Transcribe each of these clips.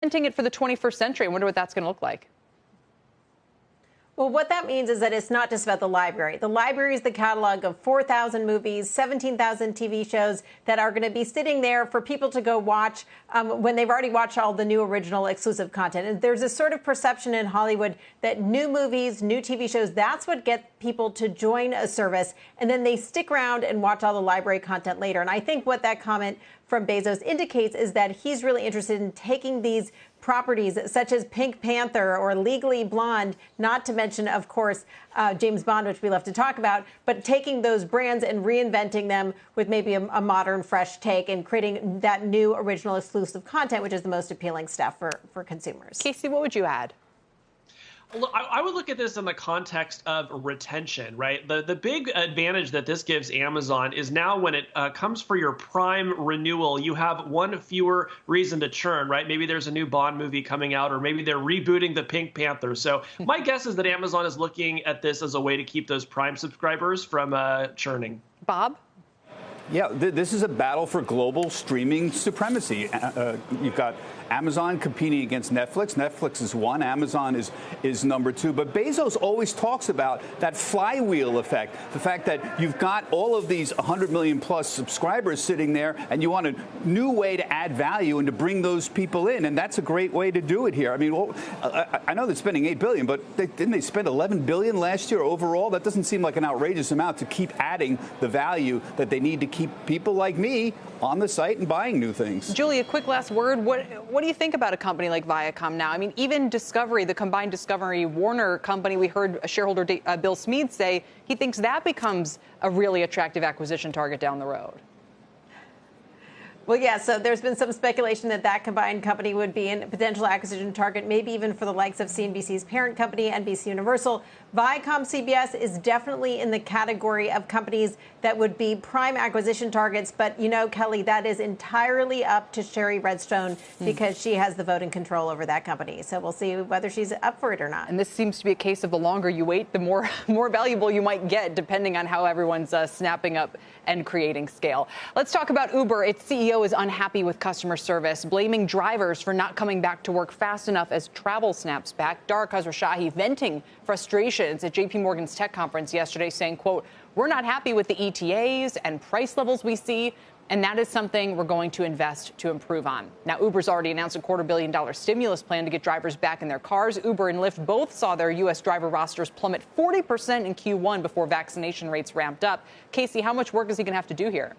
Inventing it for the 21st century. I wonder what that's going to look like. Well, what that means is that it's not just about the library. The library is the catalog of 4,000 movies, 17,000 TV shows that are going to be sitting there for people to go watch when they've already watched all the new original exclusive content. And there's a sort of perception in Hollywood that new movies, new TV shows, that's what gets people to join a service. And then they stick around and watch all the library content later. And I think what that comment from Bezos indicates is that he's really interested in taking these properties such as Pink Panther or Legally Blonde, not to mention, of course, James Bond, which we love to talk about, but taking those brands and reinventing them with maybe a modern, fresh take and creating that new original exclusive content, which is the most appealing stuff for consumers. Casey, what would you add? Look, I would look at this in the context of retention, right? The big advantage that this gives Amazon is now when it comes for your Prime renewal, you have one fewer reason to churn, right? Maybe there's a new Bond movie coming out, or maybe they're rebooting the Pink Panther. So my guess is that Amazon is looking at this as a way to keep those Prime subscribers from churning. Bob? Yeah, this is a battle for global streaming supremacy. You've got Amazon competing against Netflix. Netflix is one. Amazon is number two. But Bezos always talks about that flywheel effect, the fact that you've got all of these 100 million plus subscribers sitting there, and you want a new way to add value and to bring those people in. And that's a great way to do it here. I mean, I know they're spending $8 billion, but didn't they spend $11 billion last year overall? That doesn't seem like an outrageous amount to keep adding the value that they need to keep people like me on the site and buying new things. Julie, a quick last word. What do you think about a company like Viacom now? I mean, even Discovery, the combined Discovery-Warner company, we heard a shareholder, Bill Smead, say he thinks that becomes a really attractive acquisition target down the road. Well, yeah, so there's been some speculation that that combined company would be a potential acquisition target, maybe even for the likes of CNBC's parent company, NBC Universal. Viacom CBS is definitely in the category of companies that would be prime acquisition targets. But, you know, Kelly, that is entirely up to Sherry Redstone because she has the voting control over that company. So we'll see whether she's up for it or not. And this seems to be a case of the longer you wait, the more valuable you might get, depending on how everyone's snapping up and creating scale. Let's talk about Uber. Its CEO is unhappy with customer service, blaming drivers for not coming back to work fast enough as travel snaps back. Dara Khosrowshahi venting frustrations at JP Morgan's tech conference yesterday, saying, quote, "We're not happy with the ETAs and price levels we see, and that is something we're going to invest to improve on." Now, Uber's already announced a $250 million stimulus plan to get drivers back in their cars. Uber and Lyft both saw their U.S. driver rosters plummet 40% in Q1 before vaccination rates ramped up. Casey, how much work is he going to have to do here?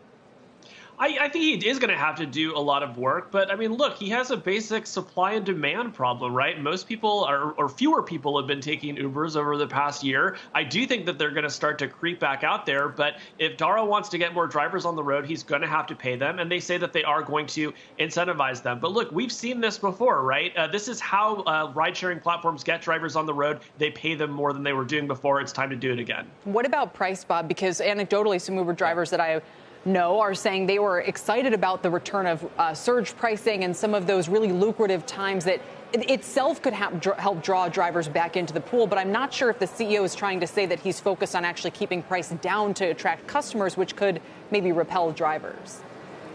I think he is going to have to do a lot of work. But, I mean, look, he has a basic supply and demand problem, right? Most people or fewer people have been taking Ubers over the past year. I do think that they're going to start to creep back out there. But if Dara wants to get more drivers on the road, he's going to have to pay them. And they say that they are going to incentivize them. But, look, we've seen this before, right? This is how ride-sharing platforms get drivers on the road. They pay them more than they were doing before. It's time to do it again. What about price, Bob? Because anecdotally, some Uber drivers that I know are saying they were excited about the return of surge pricing and some of those really lucrative times that itself could help draw drivers back into the pool. But I'm not sure if the CEO is trying to say that he's focused on actually keeping price down to attract customers, which could maybe repel drivers.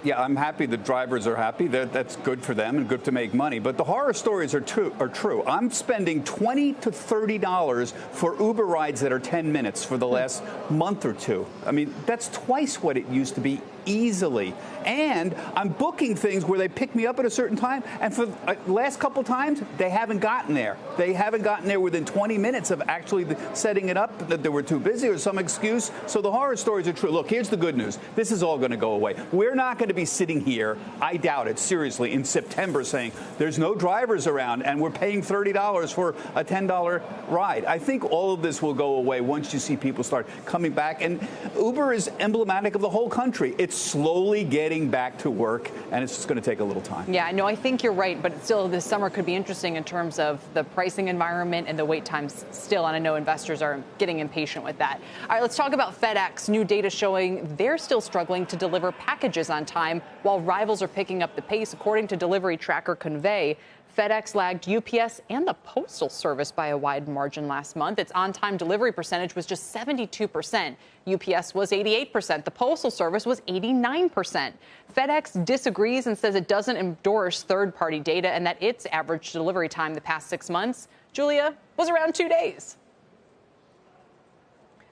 Yeah, I'm happy the drivers are happy. That's good for them and good to make money. But the horror stories are true. I'm spending $20 to $30 for Uber rides that are 10 minutes for the last month or two. I mean, that's twice what it used to be easily. And I'm booking things where they pick me up at a certain time. And for the last couple times, they haven't gotten there. They haven't gotten there within 20 minutes of actually setting it up, that they were too busy or some excuse. So the horror stories are true. Look, here's the good news. This is all going to go away. We're not going to be sitting here, I doubt it, seriously, in September saying there's no drivers around and we're paying $30 for a $10 ride. I think all of this will go away once you see people start coming back. And Uber is emblematic of the whole country. It's slowly getting back to work, and it's just going to take a little time. Yeah, no, I think you're right, but still this summer could be interesting in terms of the pricing environment and the wait times still, and I know investors are getting impatient with that. All right, let's talk about FedEx. New data showing they're still struggling to deliver packages on time while rivals are picking up the pace. According to delivery tracker Convey, FedEx lagged UPS and the Postal Service by a wide margin last month. Its on-time delivery percentage was just 72%. UPS was 88%. The Postal Service was 89%. FedEx disagrees and says it doesn't endorse third-party data and that its average delivery time the past 6 months, Julia, was around 2 days.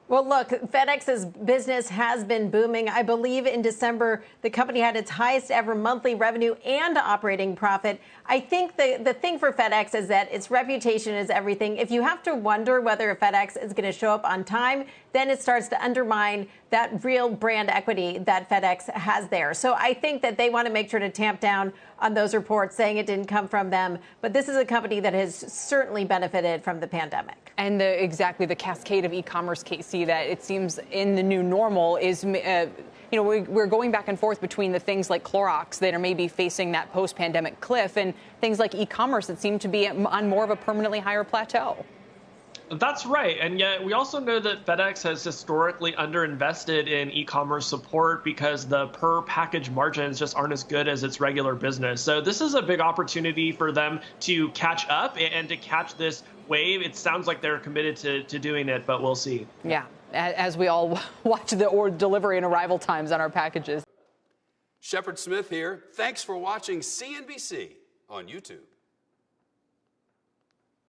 Well, look, FedEx's business has been booming. I believe in December, the company had its highest ever monthly revenue and operating profit. I think the thing for FedEx is that its reputation is everything. If you have to wonder whether FedEx is going to show up on time, then it starts to undermine that real brand equity that FedEx has there. So I think that they want to make sure to tamp down on those reports saying it didn't come from them. But this is a company that has certainly benefited from the pandemic. And exactly the cascade of e-commerce, Casey, that it seems in the new normal is, we're going back and forth between the things like Clorox that are maybe facing that post-pandemic cliff and things like e-commerce that seem to be on more of a permanently higher plateau. That's right. And yet we also know that FedEx has historically underinvested in e-commerce support because the per package margins just aren't as good as its regular business. So this is a big opportunity for them to catch up and to catch this wave. It sounds like they're committed to doing it, but we'll see. Yeah, as we all watch the delivery and arrival times on our packages. Shepard Smith here. Thanks for watching CNBC on YouTube.